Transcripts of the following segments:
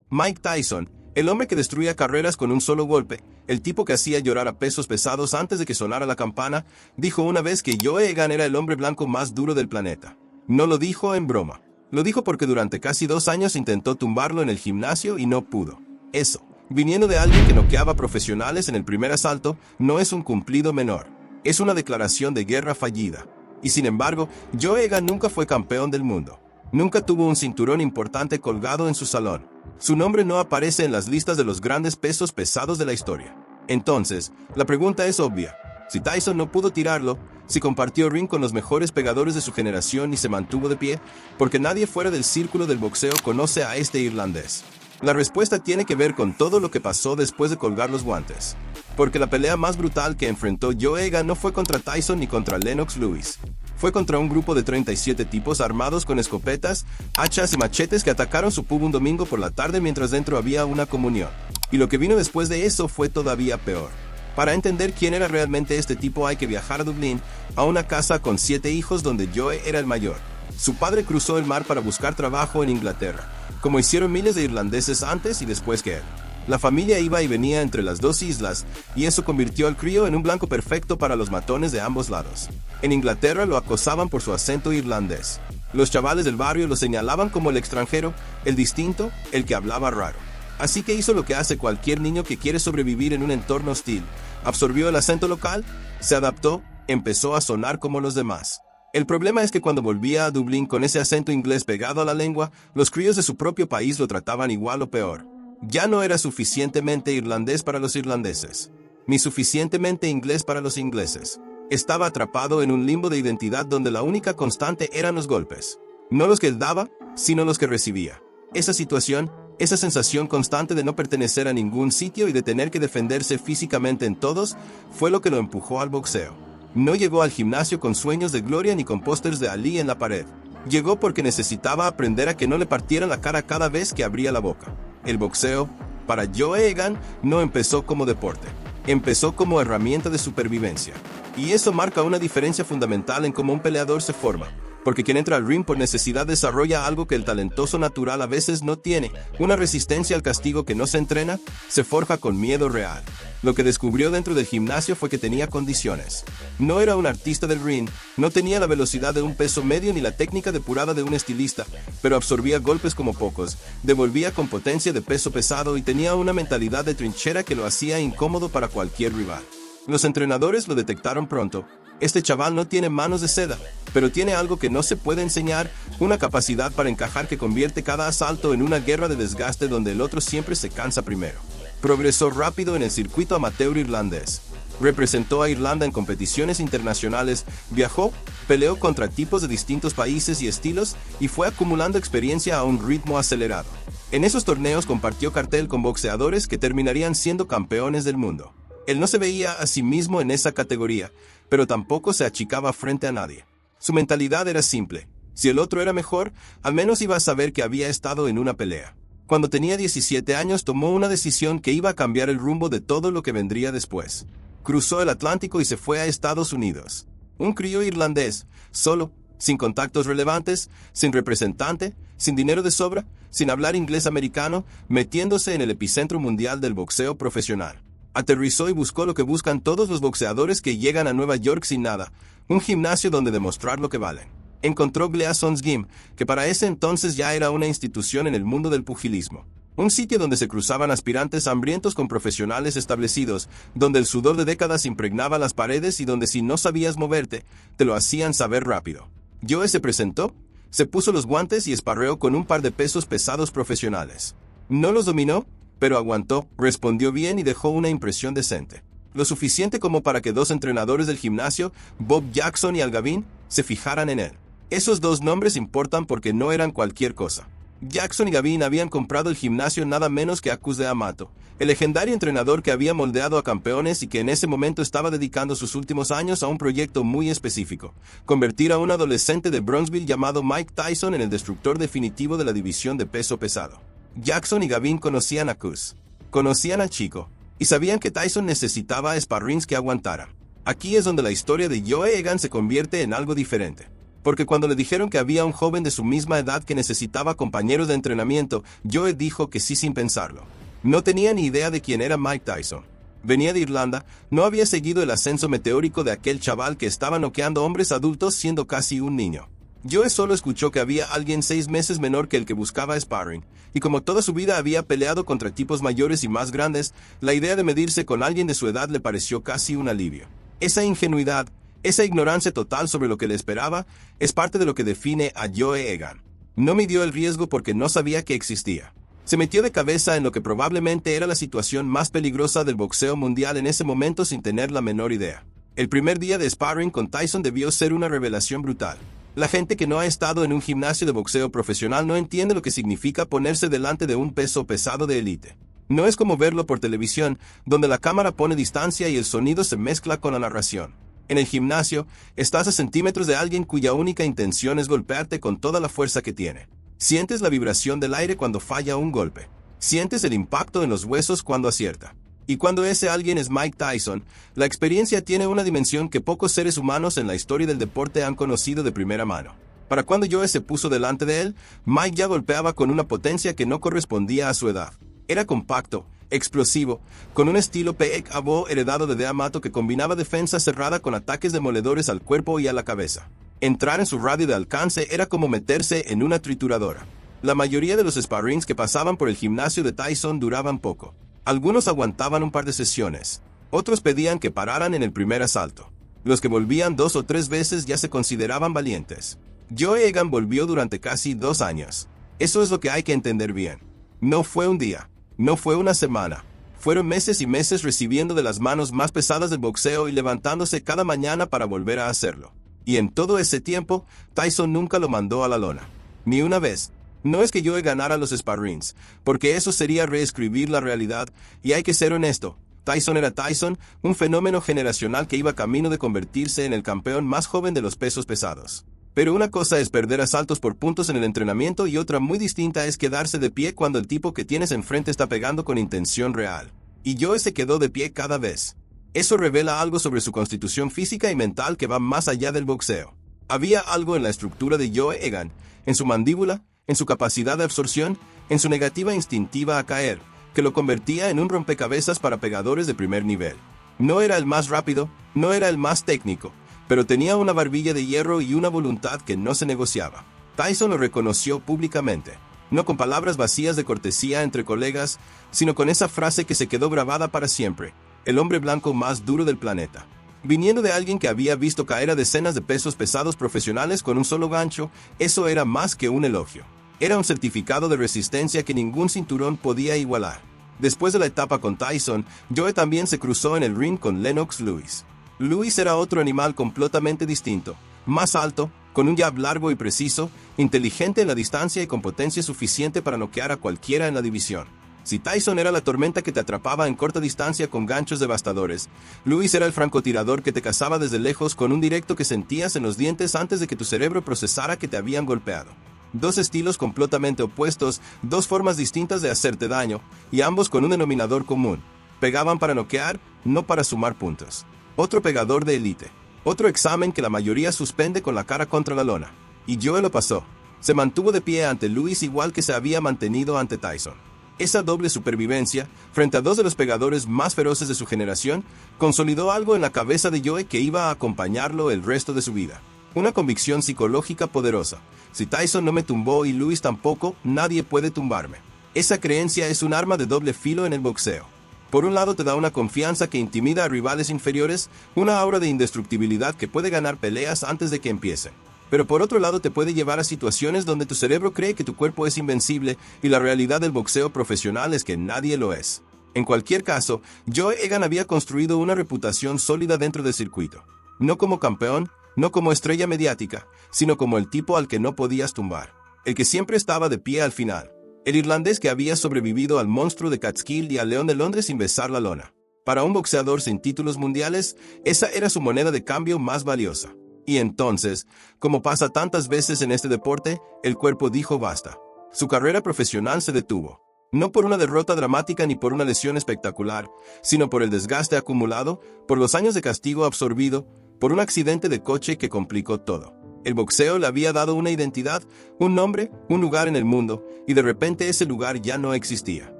Mike Tyson, el hombre que destruía carreras con un solo golpe, el tipo que hacía llorar a pesos pesados antes de que sonara la campana, dijo una vez que Joe Egan era el hombre blanco más duro del planeta. No lo dijo en broma. Lo dijo porque durante casi 2 años intentó tumbarlo en el gimnasio y no pudo. Eso, viniendo de alguien que noqueaba profesionales en el primer asalto, no es un cumplido menor. Es una declaración de guerra fallida. Y sin embargo, Joe Egan nunca fue campeón del mundo. Nunca tuvo un cinturón importante colgado en su salón. Su nombre no aparece en las listas de los grandes pesos pesados de la historia. Entonces, la pregunta es obvia. Si Tyson no pudo tirarlo, si compartió ring con los mejores pegadores de su generación y se mantuvo de pie, porque nadie fuera del círculo del boxeo conoce a este irlandés. La respuesta tiene que ver con todo lo que pasó después de colgar los guantes. Porque la pelea más brutal que enfrentó Joe Egan no fue contra Tyson ni contra Lennox Lewis. Fue contra un grupo de 37 tipos armados con escopetas, hachas y machetes que atacaron su pub un domingo por la tarde mientras dentro había una comunión. Y lo que vino después de eso fue todavía peor. Para entender quién era realmente este tipo hay que viajar a Dublín, a una casa con 7 hijos donde Joe era el mayor. Su padre cruzó el mar para buscar trabajo en Inglaterra, como hicieron miles de irlandeses antes y después que él. La familia iba y venía entre las 2 islas, y eso convirtió al crío en un blanco perfecto para los matones de ambos lados. En Inglaterra lo acosaban por su acento irlandés. Los chavales del barrio lo señalaban como el extranjero, el distinto, el que hablaba raro. Así que hizo lo que hace cualquier niño que quiere sobrevivir en un entorno hostil. Absorbió el acento local, se adaptó, empezó a sonar como los demás. El problema es que cuando volvía a Dublín con ese acento inglés pegado a la lengua, los críos de su propio país lo trataban igual o peor. Ya no era suficientemente irlandés para los irlandeses, ni suficientemente inglés para los ingleses. Estaba atrapado en un limbo de identidad donde la única constante eran los golpes. No los que él daba, sino los que recibía. Esa situación, esa sensación constante de no pertenecer a ningún sitio y de tener que defenderse físicamente en todos, fue lo que lo empujó al boxeo. No llegó al gimnasio con sueños de gloria ni con pósters de Ali en la pared. Llegó porque necesitaba aprender a que no le partieran la cara cada vez que abría la boca. El boxeo, para Joe Egan, no empezó como deporte. Empezó como herramienta de supervivencia. Y eso marca una diferencia fundamental en cómo un peleador se forma. Porque quien entra al ring por necesidad desarrolla algo que el talentoso natural a veces no tiene. Una resistencia al castigo que no se entrena, se forja con miedo real. Lo que descubrió dentro del gimnasio fue que tenía condiciones. No era un artista del ring, no tenía la velocidad de un peso medio ni la técnica depurada de un estilista, pero absorbía golpes como pocos, devolvía con potencia de peso pesado y tenía una mentalidad de trinchera que lo hacía incómodo para cualquier rival. Los entrenadores lo detectaron pronto. Este chaval no tiene manos de seda, pero tiene algo que no se puede enseñar, una capacidad para encajar que convierte cada asalto en una guerra de desgaste donde el otro siempre se cansa primero. Progresó rápido en el circuito amateur irlandés. Representó a Irlanda en competiciones internacionales, viajó, peleó contra tipos de distintos países y estilos y fue acumulando experiencia a un ritmo acelerado. En esos torneos compartió cartel con boxeadores que terminarían siendo campeones del mundo. Él no se veía a sí mismo en esa categoría, pero tampoco se achicaba frente a nadie. Su mentalidad era simple. Si el otro era mejor, al menos iba a saber que había estado en una pelea. Cuando tenía 17 años tomó una decisión que iba a cambiar el rumbo de todo lo que vendría después. Cruzó el Atlántico y se fue a Estados Unidos. Un crío irlandés, solo, sin contactos relevantes, sin representante, sin dinero de sobra, sin hablar inglés americano, metiéndose en el epicentro mundial del boxeo profesional. Aterrizó y buscó lo que buscan todos los boxeadores que llegan a Nueva York sin nada, un gimnasio donde demostrar lo que valen. Encontró Gleason's Gym, que para ese entonces ya era una institución en el mundo del pugilismo. Un sitio donde se cruzaban aspirantes hambrientos con profesionales establecidos, donde el sudor de décadas impregnaba las paredes y donde si no sabías moverte, te lo hacían saber rápido. Joe se presentó, se puso los guantes y esparreó con un par de pesos pesados profesionales. No los dominó, pero aguantó, respondió bien y dejó una impresión decente. Lo suficiente como para que 2 entrenadores del gimnasio, Bob Jackson y Al Gavin, se fijaran en él. Esos 2 nombres importan porque no eran cualquier cosa. Jackson y Gavin habían comprado el gimnasio nada menos que Akuz de Amato, el legendario entrenador que había moldeado a campeones y que en ese momento estaba dedicando sus últimos años a un proyecto muy específico: convertir a un adolescente de Bronxville llamado Mike Tyson en el destructor definitivo de la división de peso pesado. Jackson y Gavin conocían a Akuz, conocían al chico, y sabían que Tyson necesitaba sparrings que aguantaran. Aquí es donde la historia de Joe Egan se convierte en algo diferente. Porque cuando le dijeron que había un joven de su misma edad que necesitaba compañeros de entrenamiento, Joe dijo que sí sin pensarlo. No tenía ni idea de quién era Mike Tyson. Venía de Irlanda, no había seguido el ascenso meteórico de aquel chaval que estaba noqueando hombres adultos siendo casi un niño. Joe solo escuchó que había alguien 6 meses menor que el que buscaba sparring, y como toda su vida había peleado contra tipos mayores y más grandes, la idea de medirse con alguien de su edad le pareció casi un alivio. Esa ingenuidad, esa ignorancia total sobre lo que le esperaba, es parte de lo que define a Joe Egan. No midió el riesgo porque no sabía que existía. Se metió de cabeza en lo que probablemente era la situación más peligrosa del boxeo mundial en ese momento sin tener la menor idea. El primer día de sparring con Tyson debió ser una revelación brutal. La gente que no ha estado en un gimnasio de boxeo profesional no entiende lo que significa ponerse delante de un peso pesado de élite. No es como verlo por televisión, donde la cámara pone distancia y el sonido se mezcla con la narración. En el gimnasio, estás a centímetros de alguien cuya única intención es golpearte con toda la fuerza que tiene. Sientes la vibración del aire cuando falla un golpe. Sientes el impacto en los huesos cuando acierta. Y cuando ese alguien es Mike Tyson, la experiencia tiene una dimensión que pocos seres humanos en la historia del deporte han conocido de primera mano. Para cuando Joe se puso delante de él, Mike ya golpeaba con una potencia que no correspondía a su edad. Era compacto, explosivo, con un estilo Peek Abo heredado de D'Amato que combinaba defensa cerrada con ataques demoledores al cuerpo y a la cabeza. Entrar en su radio de alcance era como meterse en una trituradora. La mayoría de los sparrings que pasaban por el gimnasio de Tyson duraban poco. Algunos aguantaban un par de sesiones. Otros pedían que pararan en el primer asalto. Los que volvían 2 o 3 veces ya se consideraban valientes. Joe Egan volvió durante casi 2 años. Eso es lo que hay que entender bien. No fue un día. No fue una semana. Fueron meses y meses recibiendo de las manos más pesadas del boxeo y levantándose cada mañana para volver a hacerlo. Y en todo ese tiempo, Tyson nunca lo mandó a la lona. Ni una vez. No es que Joe ganara los sparrings, porque eso sería reescribir la realidad, y hay que ser honesto. Tyson era Tyson, un fenómeno generacional que iba camino de convertirse en el campeón más joven de los pesos pesados. Pero una cosa es perder asaltos por puntos en el entrenamiento y otra muy distinta es quedarse de pie cuando el tipo que tienes enfrente está pegando con intención real. Y Joe se quedó de pie cada vez. Eso revela algo sobre su constitución física y mental que va más allá del boxeo. Había algo en la estructura de Joe Egan, en su mandíbula, en su capacidad de absorción, en su negativa instintiva a caer, que lo convertía en un rompecabezas para pegadores de primer nivel. No era el más rápido, no era el más técnico, pero tenía una barbilla de hierro y una voluntad que no se negociaba. Tyson lo reconoció públicamente, no con palabras vacías de cortesía entre colegas, sino con esa frase que se quedó grabada para siempre: el hombre blanco más duro del planeta. Viniendo de alguien que había visto caer a decenas de pesos pesados profesionales con un solo gancho, eso era más que un elogio. Era un certificado de resistencia que ningún cinturón podía igualar. Después de la etapa con Tyson, Joe también se cruzó en el ring con Lennox Lewis. Lewis era otro animal completamente distinto, más alto, con un jab largo y preciso, inteligente en la distancia y con potencia suficiente para noquear a cualquiera en la división. Si Tyson era la tormenta que te atrapaba en corta distancia con ganchos devastadores, Lewis era el francotirador que te cazaba desde lejos con un directo que sentías en los dientes antes de que tu cerebro procesara que te habían golpeado. Dos estilos completamente opuestos, dos formas distintas de hacerte daño, y ambos con un denominador común. Pegaban para noquear, no para sumar puntos. Otro pegador de élite. Otro examen que la mayoría suspende con la cara contra la lona. Y Joe lo pasó. Se mantuvo de pie ante Lewis igual que se había mantenido ante Tyson. Esa doble supervivencia, frente a dos de los pegadores más feroces de su generación, consolidó algo en la cabeza de Joe que iba a acompañarlo el resto de su vida. Una convicción psicológica poderosa. Si Tyson no me tumbó y Lewis tampoco, nadie puede tumbarme. Esa creencia es un arma de doble filo en el boxeo. Por un lado te da una confianza que intimida a rivales inferiores, una aura de indestructibilidad que puede ganar peleas antes de que empiecen. Pero por otro lado te puede llevar a situaciones donde tu cerebro cree que tu cuerpo es invencible y la realidad del boxeo profesional es que nadie lo es. En cualquier caso, Joe Egan había construido una reputación sólida dentro del circuito. No como campeón, no como estrella mediática, sino como el tipo al que no podías tumbar. El que siempre estaba de pie al final. El irlandés que había sobrevivido al monstruo de Catskill y al León de Londres sin besar la lona. Para un boxeador sin títulos mundiales, esa era su moneda de cambio más valiosa. Y entonces, como pasa tantas veces en este deporte, el cuerpo dijo basta. Su carrera profesional se detuvo. No por una derrota dramática ni por una lesión espectacular, sino por el desgaste acumulado, por los años de castigo absorbido, por un accidente de coche que complicó todo. El boxeo le había dado una identidad, un nombre, un lugar en el mundo, y de repente ese lugar ya no existía.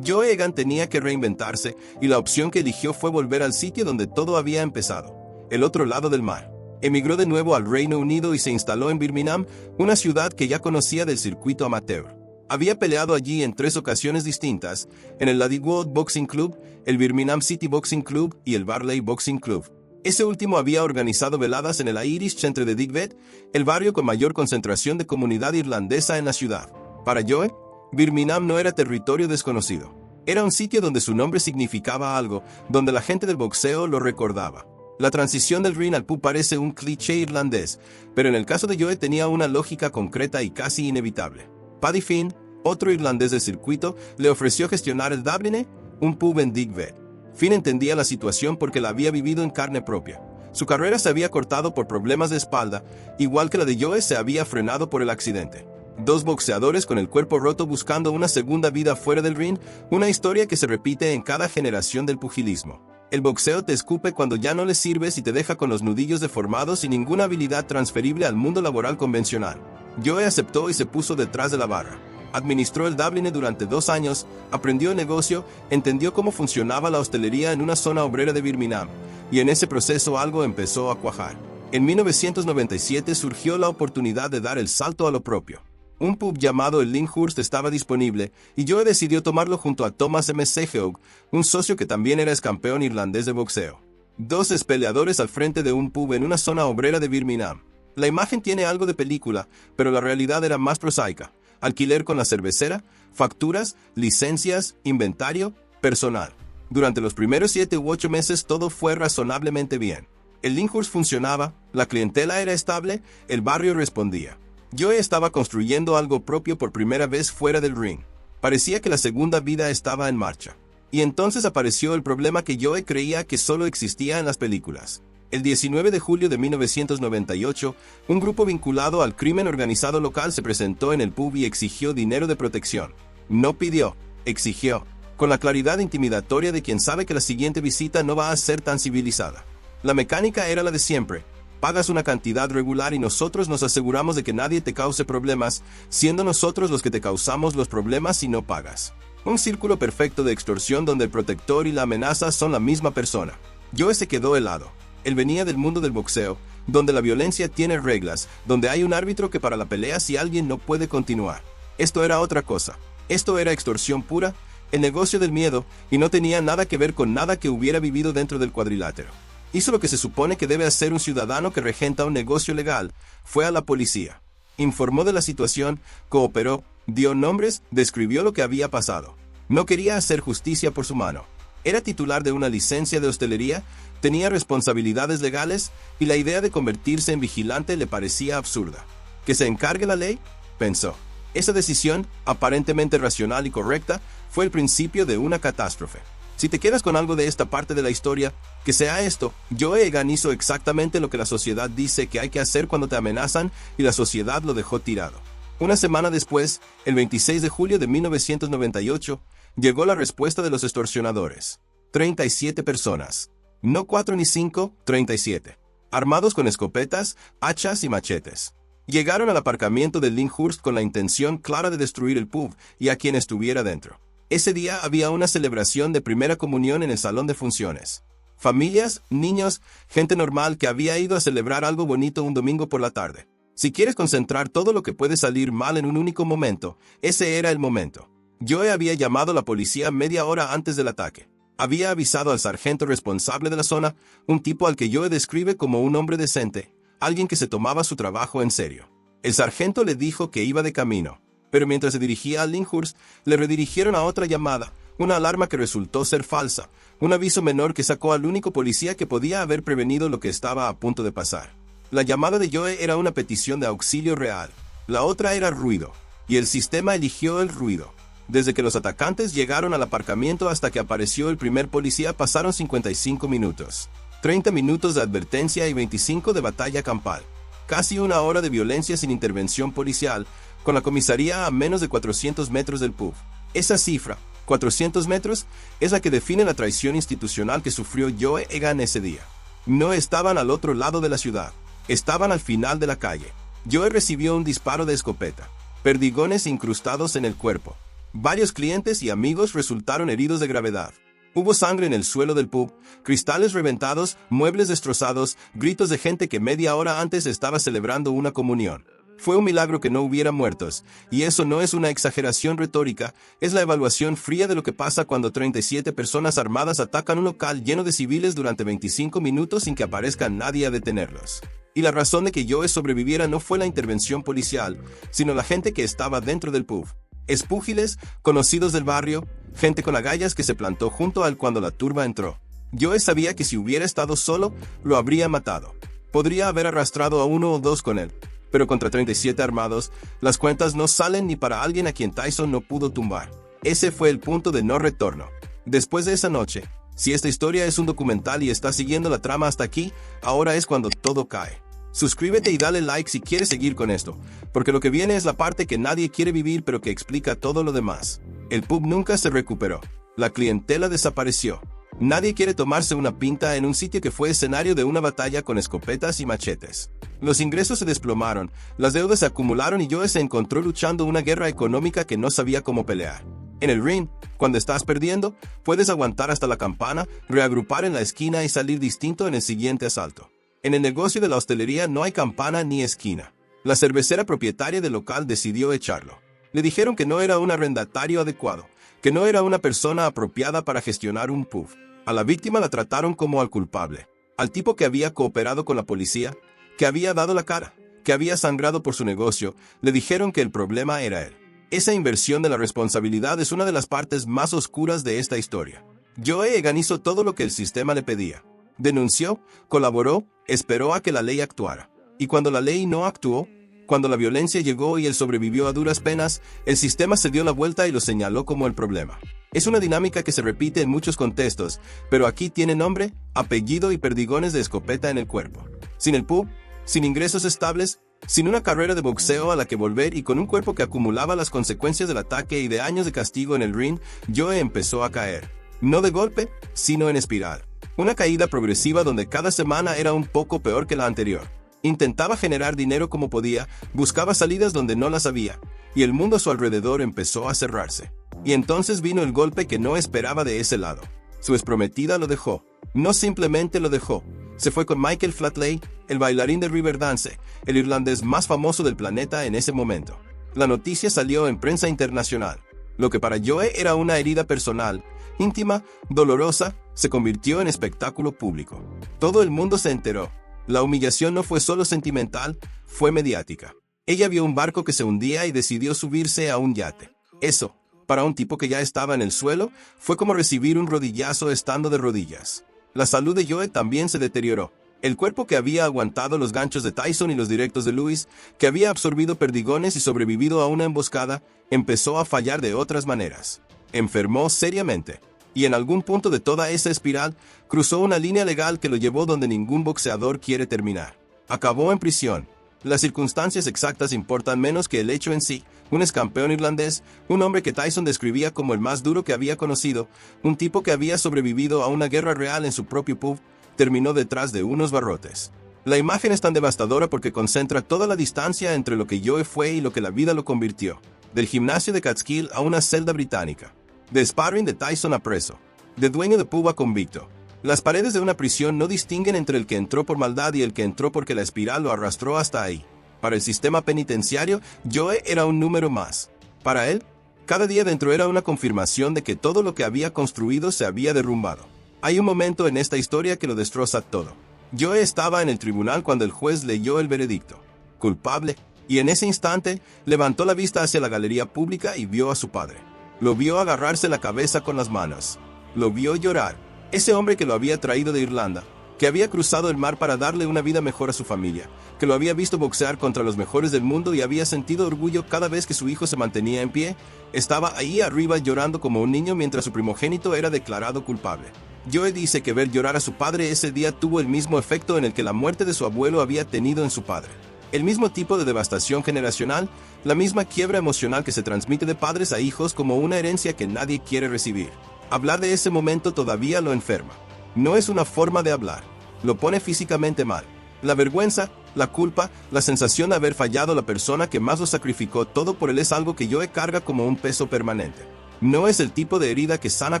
Joe Egan tenía que reinventarse, y la opción que eligió fue volver al sitio donde todo había empezado, el otro lado del mar. Emigró de nuevo al Reino Unido y se instaló en Birmingham, una ciudad que ya conocía del circuito amateur. Había peleado allí en 3 ocasiones distintas, en el Ladygwood Boxing Club, el Birmingham City Boxing Club y el Barley Boxing Club. Ese último había organizado veladas en el Irish Centre de Digbeth, el barrio con mayor concentración de comunidad irlandesa en la ciudad. Para Joe, Birmingham no era territorio desconocido. Era un sitio donde su nombre significaba algo, donde la gente del boxeo lo recordaba. La transición del ring al pub parece un cliché irlandés, pero en el caso de Joe tenía una lógica concreta y casi inevitable. Paddy Finn, otro irlandés del circuito, le ofreció gestionar el Dublin, un pub en Digbeth. Finn entendía la situación porque la había vivido en carne propia. Su carrera se había cortado por problemas de espalda, igual que la de Joe se había frenado por el accidente. 2 boxeadores con el cuerpo roto buscando una segunda vida fuera del ring, una historia que se repite en cada generación del pugilismo. El boxeo te escupe cuando ya no le sirves y te deja con los nudillos deformados y ninguna habilidad transferible al mundo laboral convencional. Joe aceptó y se puso detrás de la barra. Administró el Dublin durante 2 años, aprendió el negocio, entendió cómo funcionaba la hostelería en una zona obrera de Birmingham, y en ese proceso algo empezó a cuajar. En 1997 surgió la oportunidad de dar el salto a lo propio. Un pub llamado el Lyndhurst estaba disponible, y Joe decidió tomarlo junto a Thomas M. Segeog, un socio que también era excampeón irlandés de boxeo. 2 peleadores al frente de un pub en una zona obrera de Birmingham. La imagen tiene algo de película, pero la realidad era más prosaica. Alquiler con la cervecera, facturas, licencias, inventario, personal. Durante los primeros 7 u 8 meses todo fue razonablemente bien. El Lyndhurst funcionaba, la clientela era estable, el barrio respondía. Joe estaba construyendo algo propio por primera vez fuera del ring. Parecía que la segunda vida estaba en marcha. Y entonces apareció el problema que Joe creía que solo existía en las películas. El 19 de julio de 1998, un grupo vinculado al crimen organizado local se presentó en el pub y exigió dinero de protección. No pidió, exigió, con la claridad intimidatoria de quien sabe que la siguiente visita no va a ser tan civilizada. La mecánica era la de siempre. Pagas una cantidad regular y nosotros nos aseguramos de que nadie te cause problemas, siendo nosotros los que te causamos los problemas si no pagas. Un círculo perfecto de extorsión donde el protector y la amenaza son la misma persona. Joe se quedó helado. Él venía del mundo del boxeo, donde la violencia tiene reglas, donde hay un árbitro que para la pelea si alguien no puede continuar. Esto era otra cosa. Esto era extorsión pura, el negocio del miedo, y no tenía nada que ver con nada que hubiera vivido dentro del cuadrilátero. Hizo lo que se supone que debe hacer un ciudadano que regenta un negocio legal. Fue a la policía. Informó de la situación, cooperó, dio nombres, describió lo que había pasado. No quería hacer justicia por su mano. Era titular de una licencia de hostelería, tenía responsabilidades legales y la idea de convertirse en vigilante le parecía absurda. ¿Que se encargue la ley? Pensó. Esa decisión, aparentemente racional y correcta, fue el principio de una catástrofe. Si te quedas con algo de esta parte de la historia, que sea esto: Joe Egan hizo exactamente lo que la sociedad dice que hay que hacer cuando te amenazan y la sociedad lo dejó tirado. Una semana después, el 26 de julio de 1998, llegó la respuesta de los extorsionadores. 37 personas. No 4 ni 5, 37. Armados con escopetas, hachas y machetes. Llegaron al aparcamiento de Lyndhurst con la intención clara de destruir el pub y a quien estuviera dentro. Ese día había una celebración de primera comunión en el salón de funciones. Familias, niños, gente normal que había ido a celebrar algo bonito un domingo por la tarde. Si quieres concentrar todo lo que puede salir mal en un único momento, ese era el momento. Joe había llamado a la policía media hora antes del ataque. Había avisado al sargento responsable de la zona, un tipo al que Joe describe como un hombre decente, alguien que se tomaba su trabajo en serio. El sargento le dijo que iba de camino, pero mientras se dirigía a Lyndhurst, le redirigieron a otra llamada, una alarma que resultó ser falsa, un aviso menor que sacó al único policía que podía haber prevenido lo que estaba a punto de pasar. La llamada de Joe era una petición de auxilio real, la otra era ruido, y el sistema eligió el ruido. Desde que los atacantes llegaron al aparcamiento hasta que apareció el primer policía pasaron 55 minutos. 30 minutos de advertencia y 25 de batalla campal. Casi una hora de violencia sin intervención policial, con la comisaría a menos de 400 metros del pub. Esa cifra, 400 metros, es la que define la traición institucional que sufrió Joe Egan ese día. No estaban al otro lado de la ciudad, estaban al final de la calle. Joe recibió un disparo de escopeta, perdigones incrustados en el cuerpo. Varios clientes y amigos resultaron heridos de gravedad. Hubo sangre en el suelo del pub, cristales reventados, muebles destrozados, gritos de gente que media hora antes estaba celebrando una comunión. Fue un milagro que no hubiera muertos, y eso no es una exageración retórica, es la evaluación fría de lo que pasa cuando 37 personas armadas atacan un local lleno de civiles durante 25 minutos sin que aparezca nadie a detenerlos. Y la razón de que Joe sobreviviera no fue la intervención policial, sino la gente que estaba dentro del pub. Espúgiles, conocidos del barrio, gente con agallas que se plantó junto a él cuando la turba entró. Joe sabía que si hubiera estado solo, lo habría matado. Podría haber arrastrado a uno o dos con él, pero contra 37 armados, las cuentas no salen ni para alguien a quien Tyson no pudo tumbar. Ese fue el punto de no retorno. Después de esa noche, si esta historia es un documental y estás siguiendo la trama hasta aquí, ahora es cuando todo cae. Suscríbete y dale like si quieres seguir con esto, porque lo que viene es la parte que nadie quiere vivir pero que explica todo lo demás. El pub nunca se recuperó. La clientela desapareció. Nadie quiere tomarse una pinta en un sitio que fue escenario de una batalla con escopetas y machetes. Los ingresos se desplomaron, las deudas se acumularon y Joe se encontró luchando una guerra económica que no sabía cómo pelear. En el ring, cuando estás perdiendo, puedes aguantar hasta la campana, reagrupar en la esquina y salir distinto en el siguiente asalto. En el negocio de la hostelería no hay campana ni esquina. La cervecera propietaria del local decidió echarlo. Le dijeron que no era un arrendatario adecuado, que no era una persona apropiada para gestionar un pub. A la víctima la trataron como al culpable, al tipo que había cooperado con la policía, que había dado la cara, que había sangrado por su negocio. Le dijeron que el problema era él. Esa inversión de la responsabilidad es una de las partes más oscuras de esta historia. Joe Egan hizo todo lo que el sistema le pedía. Denunció, colaboró, esperó a que la ley actuara. Y cuando la ley no actuó, cuando la violencia llegó y él sobrevivió a duras penas, el sistema se dio la vuelta y lo señaló como el problema. Es una dinámica que se repite en muchos contextos, pero aquí tiene nombre, apellido y perdigones de escopeta en el cuerpo. Sin el pub, sin ingresos estables, sin una carrera de boxeo a la que volver y con un cuerpo que acumulaba las consecuencias del ataque y de años de castigo en el ring, Joe empezó a caer. No de golpe, sino en espiral. Una caída progresiva donde cada semana era un poco peor que la anterior. Intentaba generar dinero como podía, buscaba salidas donde no las había, y el mundo a su alrededor empezó a cerrarse. Y entonces vino el golpe que no esperaba de ese lado. Su exprometida lo dejó. No simplemente lo dejó. Se fue con Michael Flatley, el bailarín de Riverdance, el irlandés más famoso del planeta en ese momento. La noticia salió en prensa internacional. Lo que para Joe era una herida personal, íntima, dolorosa, se convirtió en espectáculo público. Todo el mundo se enteró. La humillación no fue solo sentimental, fue mediática. Ella vio un barco que se hundía y decidió subirse a un yate. Eso, para un tipo que ya estaba en el suelo, fue como recibir un rodillazo estando de rodillas. La salud de Joe también se deterioró. El cuerpo que había aguantado los ganchos de Tyson y los directos de Lewis, que había absorbido perdigones y sobrevivido a una emboscada, empezó a fallar de otras maneras. Enfermó seriamente. Y en algún punto de toda esa espiral, cruzó una línea legal que lo llevó donde ningún boxeador quiere terminar. Acabó en prisión. Las circunstancias exactas importan menos que el hecho en sí. Un ex-campeón irlandés, un hombre que Tyson describía como el más duro que había conocido, un tipo que había sobrevivido a una guerra real en su propio pub, terminó detrás de unos barrotes. La imagen es tan devastadora porque concentra toda la distancia entre lo que Joe fue y lo que la vida lo convirtió. Del gimnasio de Catskill a una celda británica. De sparring de Tyson a preso. De dueño de pub a convicto. Las paredes de una prisión no distinguen entre el que entró por maldad y el que entró porque la espiral lo arrastró hasta ahí. Para el sistema penitenciario, Joe era un número más. Para él, cada día dentro era una confirmación de que todo lo que había construido se había derrumbado. Hay un momento en esta historia que lo destroza todo. Joe estaba en el tribunal cuando el juez leyó el veredicto. Culpable. Y en ese instante, levantó la vista hacia la galería pública y vio a su padre. Lo vio agarrarse la cabeza con las manos. Lo vio llorar. Ese hombre que lo había traído de Irlanda, que había cruzado el mar para darle una vida mejor a su familia, que lo había visto boxear contra los mejores del mundo y había sentido orgullo cada vez que su hijo se mantenía en pie, estaba ahí arriba llorando como un niño mientras su primogénito era declarado culpable. Joe dice que ver llorar a su padre ese día tuvo el mismo efecto en el que la muerte de su abuelo había tenido en su padre. El mismo tipo de devastación generacional, la misma quiebra emocional que se transmite de padres a hijos como una herencia que nadie quiere recibir. Hablar de ese momento todavía lo enferma. No es una forma de hablar. Lo pone físicamente mal. La vergüenza, La culpa, la sensación de haber fallado la persona que más lo sacrificó todo por él es algo que Joe carga como un peso permanente. No es el tipo de herida que sana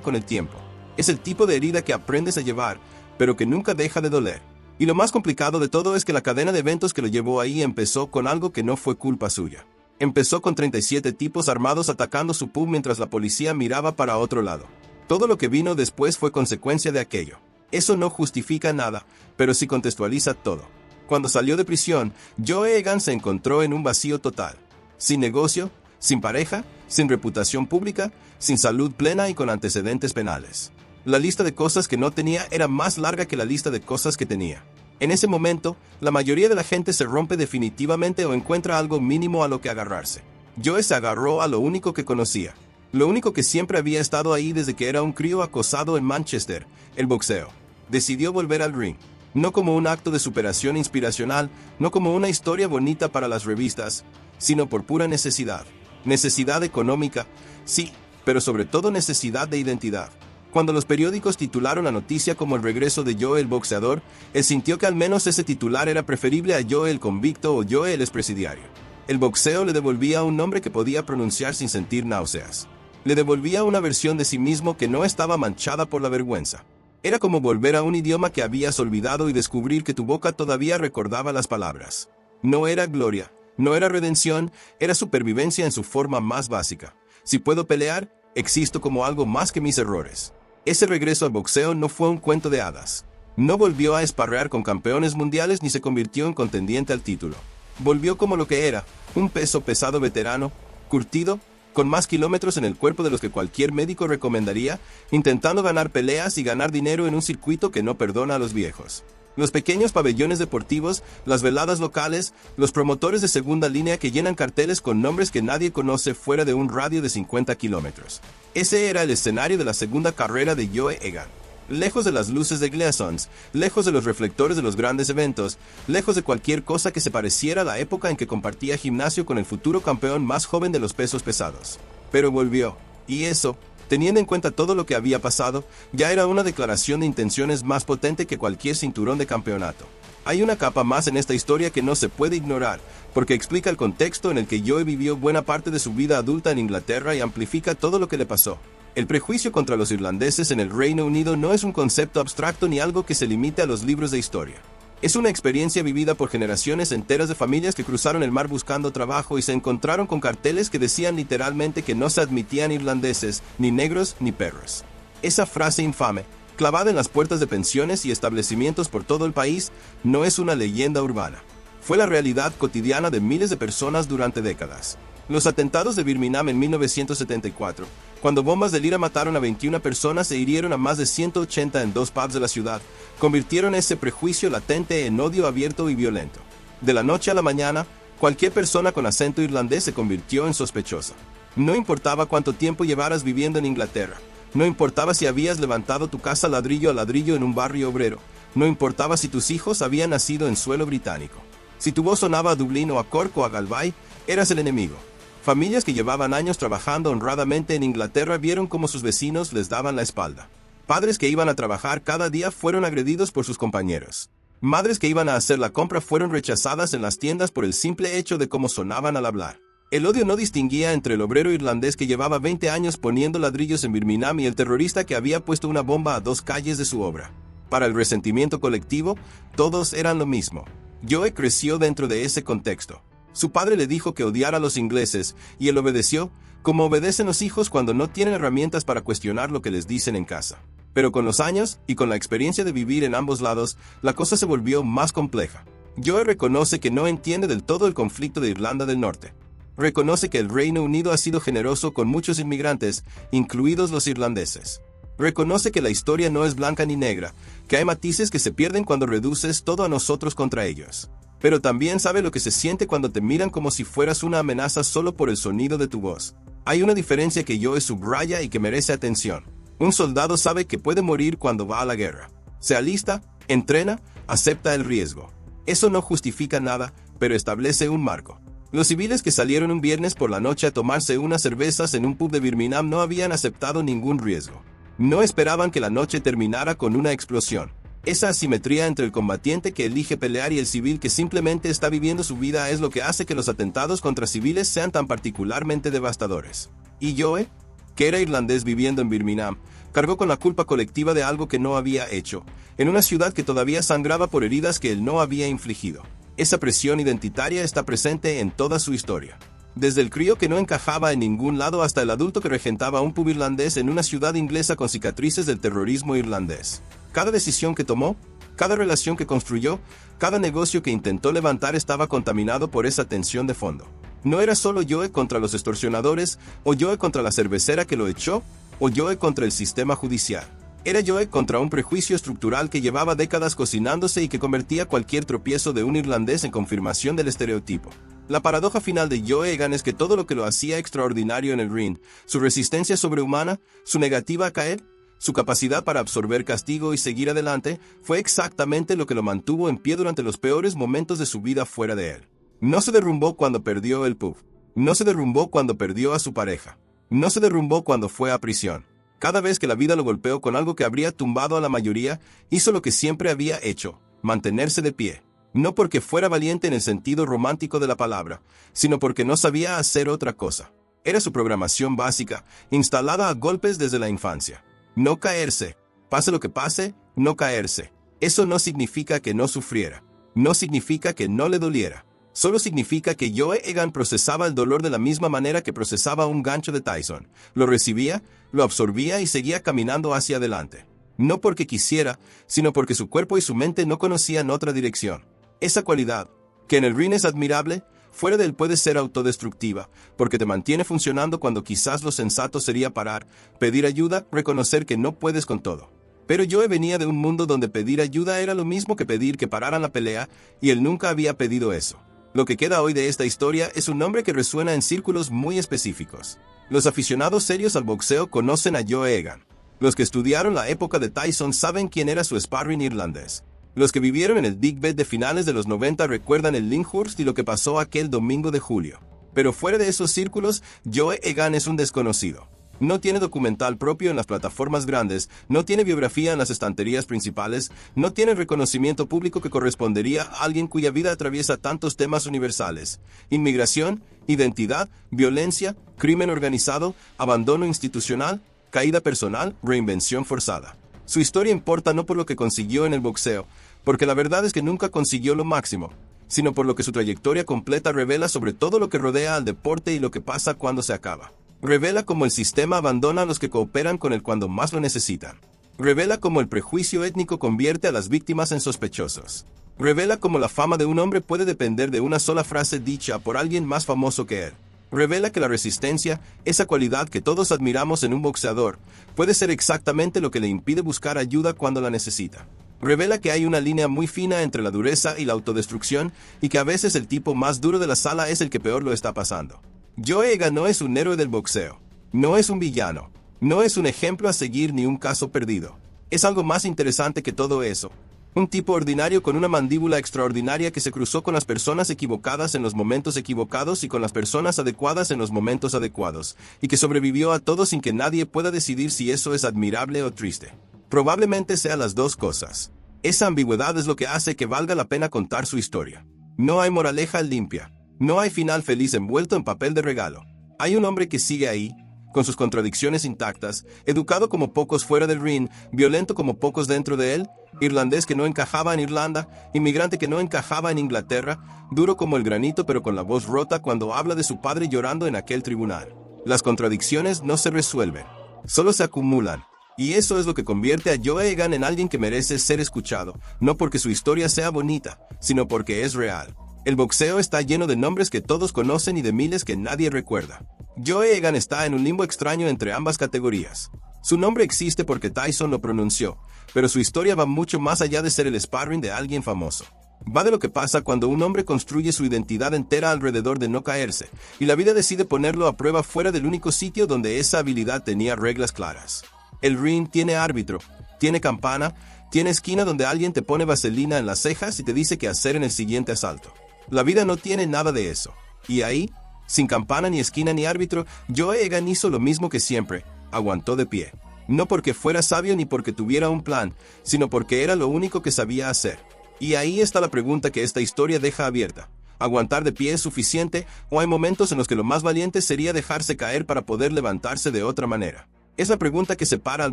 con el tiempo. Es el tipo de herida que aprendes a llevar, pero que nunca deja de doler. Y lo más complicado de todo es que la cadena de eventos que lo llevó ahí empezó con algo que no fue culpa suya. Empezó con 37 tipos armados atacando su pub mientras la policía miraba para otro lado. Todo lo que vino después fue consecuencia de aquello. Eso no justifica nada, pero sí contextualiza todo. Cuando salió de prisión, Joe Egan se encontró en un vacío total. Sin negocio, sin pareja, sin reputación pública, sin salud plena y con antecedentes penales. La lista de cosas que no tenía era más larga que la lista de cosas que tenía. En ese momento, la mayoría de la gente se rompe definitivamente o encuentra algo mínimo a lo que agarrarse. Joe se agarró a lo único que conocía. Lo único que siempre había estado ahí desde que era un crío acosado en Manchester, el boxeo. Decidió volver al ring. No como un acto de superación inspiracional, no como una historia bonita para las revistas, sino por pura necesidad. Necesidad económica, sí, pero sobre todo necesidad de identidad. Cuando los periódicos titularon la noticia como el regreso de Joe el boxeador, él sintió que al menos ese titular era preferible a Joe el convicto o Joe el expresidiario. El boxeo le devolvía un nombre que podía pronunciar sin sentir náuseas. Le devolvía una versión de sí mismo que no estaba manchada por la vergüenza. Era como volver a un idioma que habías olvidado y descubrir que tu boca todavía recordaba las palabras. No era gloria, no era redención, era supervivencia en su forma más básica. Si puedo pelear, existo como algo más que mis errores. Ese regreso al boxeo no fue un cuento de hadas. No volvió a esparrear con campeones mundiales ni se convirtió en contendiente al título. Volvió como lo que era, un peso pesado veterano, curtido, con más kilómetros en el cuerpo de los que cualquier médico recomendaría, intentando ganar peleas y ganar dinero en un circuito que no perdona a los viejos. Los pequeños pabellones deportivos, las veladas locales, los promotores de segunda línea que llenan carteles con nombres que nadie conoce fuera de un radio de 50 kilómetros. Ese era el escenario de la segunda carrera de Joe Egan. Lejos de las luces de Glassons, lejos de los reflectores de los grandes eventos, lejos de cualquier cosa que se pareciera a la época en que compartía gimnasio con el futuro campeón más joven de los pesos pesados. Pero volvió, y eso, teniendo en cuenta todo lo que había pasado, ya era una declaración de intenciones más potente que cualquier cinturón de campeonato. Hay una capa más en esta historia que no se puede ignorar, porque explica el contexto en el que Joe vivió buena parte de su vida adulta en Inglaterra y amplifica todo lo que le pasó. El prejuicio contra los irlandeses en el Reino Unido no es un concepto abstracto ni algo que se limite a los libros de historia. Es una experiencia vivida por generaciones enteras de familias que cruzaron el mar buscando trabajo y se encontraron con carteles que decían literalmente que no se admitían irlandeses, ni negros, ni perros. Esa frase infame, clavada en las puertas de pensiones y establecimientos por todo el país, no es una leyenda urbana. Fue la realidad cotidiana de miles de personas durante décadas. Los atentados de Birmingham en 1974, cuando bombas de Lira mataron a 21 personas e hirieron a más de 180 en 2 pubs de la ciudad, convirtieron ese prejuicio latente en odio abierto y violento. De la noche a la mañana, cualquier persona con acento irlandés se convirtió en sospechosa. No importaba cuánto tiempo llevaras viviendo en Inglaterra, no importaba si habías levantado tu casa ladrillo a ladrillo en un barrio obrero, no importaba si tus hijos habían nacido en suelo británico. Si tu voz sonaba a Dublín o a Cork o a Galway, eras el enemigo. Familias que llevaban años trabajando honradamente en Inglaterra vieron cómo sus vecinos les daban la espalda. Padres que iban a trabajar cada día fueron agredidos por sus compañeros. Madres que iban a hacer la compra fueron rechazadas en las tiendas por el simple hecho de cómo sonaban al hablar. El odio no distinguía entre el obrero irlandés que llevaba 20 años poniendo ladrillos en Birmingham y el terrorista que había puesto una bomba a 2 calles de su obra. Para el resentimiento colectivo, todos eran lo mismo. Joe creció dentro de ese contexto. Su padre le dijo que odiara a los ingleses, y él obedeció, como obedecen los hijos cuando no tienen herramientas para cuestionar lo que les dicen en casa. Pero con los años, y con la experiencia de vivir en ambos lados, la cosa se volvió más compleja. Joe reconoce que no entiende del todo el conflicto de Irlanda del Norte. Reconoce que el Reino Unido ha sido generoso con muchos inmigrantes, incluidos los irlandeses. Reconoce que la historia no es blanca ni negra, que hay matices que se pierden cuando reduces todo a nosotros contra ellos. Pero también sabe lo que se siente cuando te miran como si fueras una amenaza solo por el sonido de tu voz. Hay una diferencia que Joe subraya y que merece atención. Un soldado sabe que puede morir cuando va a la guerra. Se alista, entrena, acepta el riesgo. Eso no justifica nada, pero establece un marco. Los civiles que salieron un viernes por la noche a tomarse unas cervezas en un pub de Birmingham no habían aceptado ningún riesgo. No esperaban que la noche terminara con una explosión. Esa asimetría entre el combatiente que elige pelear y el civil que simplemente está viviendo su vida es lo que hace que los atentados contra civiles sean tan particularmente devastadores. Y Joe, que era irlandés viviendo en Birmingham, cargó con la culpa colectiva de algo que no había hecho, en una ciudad que todavía sangraba por heridas que él no había infligido. Esa presión identitaria está presente en toda su historia. Desde el crío que no encajaba en ningún lado hasta el adulto que regentaba un pub irlandés en una ciudad inglesa con cicatrices del terrorismo irlandés. Cada decisión que tomó, cada relación que construyó, cada negocio que intentó levantar estaba contaminado por esa tensión de fondo. No era solo Joe contra los extorsionadores, o Joe contra la cervecera que lo echó, o Joe contra el sistema judicial. Era Joe contra un prejuicio estructural que llevaba décadas cocinándose y que convertía cualquier tropiezo de un irlandés en confirmación del estereotipo. La paradoja final de Joe Egan es que todo lo que lo hacía extraordinario en el ring, su resistencia sobrehumana, su negativa a caer, su capacidad para absorber castigo y seguir adelante, fue exactamente lo que lo mantuvo en pie durante los peores momentos de su vida fuera de él. No se derrumbó cuando perdió el pub. No se derrumbó cuando perdió a su pareja. No se derrumbó cuando fue a prisión. Cada vez que la vida lo golpeó con algo que habría tumbado a la mayoría, hizo lo que siempre había hecho, mantenerse de pie. No porque fuera valiente en el sentido romántico de la palabra, sino porque no sabía hacer otra cosa. Era su programación básica, instalada a golpes desde la infancia. No caerse. Pase lo que pase, no caerse. Eso no significa que no sufriera. No significa que no le doliera. Solo significa que Joe Egan procesaba el dolor de la misma manera que procesaba un gancho de Tyson. Lo recibía, lo absorbía y seguía caminando hacia adelante. No porque quisiera, sino porque su cuerpo y su mente no conocían otra dirección. Esa cualidad, que en el ring es admirable, fuera de él puede ser autodestructiva, porque te mantiene funcionando cuando quizás lo sensato sería parar, pedir ayuda, reconocer que no puedes con todo. Pero Joe venía de un mundo donde pedir ayuda era lo mismo que pedir que pararan la pelea, y él nunca había pedido eso. Lo que queda hoy de esta historia es un nombre que resuena en círculos muy específicos. Los aficionados serios al boxeo conocen a Joe Egan. Los que estudiaron la época de Tyson saben quién era su sparring irlandés. Los que vivieron en el Digbeth de finales de los 90 recuerdan el Lyndhurst y lo que pasó aquel domingo de julio. Pero fuera de esos círculos, Joe Egan es un desconocido. No tiene documental propio en las plataformas grandes, no tiene biografía en las estanterías principales, no tiene reconocimiento público que correspondería a alguien cuya vida atraviesa tantos temas universales: inmigración, identidad, violencia, crimen organizado, abandono institucional, caída personal, reinvención forzada. Su historia importa no por lo que consiguió en el boxeo, porque la verdad es que nunca consiguió lo máximo, sino por lo que su trayectoria completa revela sobre todo lo que rodea al deporte y lo que pasa cuando se acaba. Revela cómo el sistema abandona a los que cooperan con él cuando más lo necesitan. Revela cómo el prejuicio étnico convierte a las víctimas en sospechosos. Revela cómo la fama de un hombre puede depender de una sola frase dicha por alguien más famoso que él. Revela que la resistencia, esa cualidad que todos admiramos en un boxeador, puede ser exactamente lo que le impide buscar ayuda cuando la necesita. Revela que hay una línea muy fina entre la dureza y la autodestrucción, y que a veces el tipo más duro de la sala es el que peor lo está pasando. Joe Egan no es un héroe del boxeo. No es un villano. No es un ejemplo a seguir ni un caso perdido. Es algo más interesante que todo eso. Un tipo ordinario con una mandíbula extraordinaria que se cruzó con las personas equivocadas en los momentos equivocados y con las personas adecuadas en los momentos adecuados, y que sobrevivió a todo sin que nadie pueda decidir si eso es admirable o triste. Probablemente sea las dos cosas. Esa ambigüedad es lo que hace que valga la pena contar su historia. No hay moraleja limpia. No hay final feliz envuelto en papel de regalo. Hay un hombre que sigue ahí, con sus contradicciones intactas, educado como pocos fuera del ring, violento como pocos dentro de él, irlandés que no encajaba en Irlanda, inmigrante que no encajaba en Inglaterra, duro como el granito pero con la voz rota cuando habla de su padre llorando en aquel tribunal. Las contradicciones no se resuelven, solo se acumulan. Y eso es lo que convierte a Joe Egan en alguien que merece ser escuchado, no porque su historia sea bonita, sino porque es real. El boxeo está lleno de nombres que todos conocen y de miles que nadie recuerda. Joe Egan está en un limbo extraño entre ambas categorías. Su nombre existe porque Tyson lo pronunció, pero su historia va mucho más allá de ser el sparring de alguien famoso. Va de lo que pasa cuando un hombre construye su identidad entera alrededor de no caerse, y la vida decide ponerlo a prueba fuera del único sitio donde esa habilidad tenía reglas claras. El ring tiene árbitro, tiene campana, tiene esquina donde alguien te pone vaselina en las cejas y te dice qué hacer en el siguiente asalto. La vida no tiene nada de eso. Y ahí, sin campana ni esquina ni árbitro, Joe Egan hizo lo mismo que siempre, aguantó de pie. No porque fuera sabio ni porque tuviera un plan, sino porque era lo único que sabía hacer. Y ahí está la pregunta que esta historia deja abierta. ¿Aguantar de pie es suficiente o hay momentos en los que lo más valiente sería dejarse caer para poder levantarse de otra manera? Es la pregunta que separa al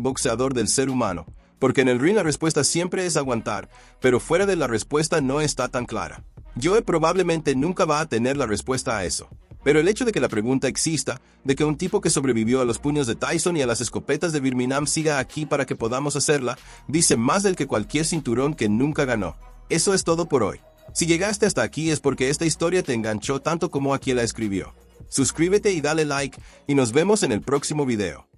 boxeador del ser humano, porque en el ring la respuesta siempre es aguantar, pero fuera de la respuesta no está tan clara. Joe probablemente nunca va a tener la respuesta a eso. Pero el hecho de que la pregunta exista, de que un tipo que sobrevivió a los puños de Tyson y a las escopetas de Birmingham siga aquí para que podamos hacerla, dice más del que cualquier cinturón que nunca ganó. Eso es todo por hoy. Si llegaste hasta aquí es porque esta historia te enganchó tanto como a quien la escribió. Suscríbete y dale like, y nos vemos en el próximo video.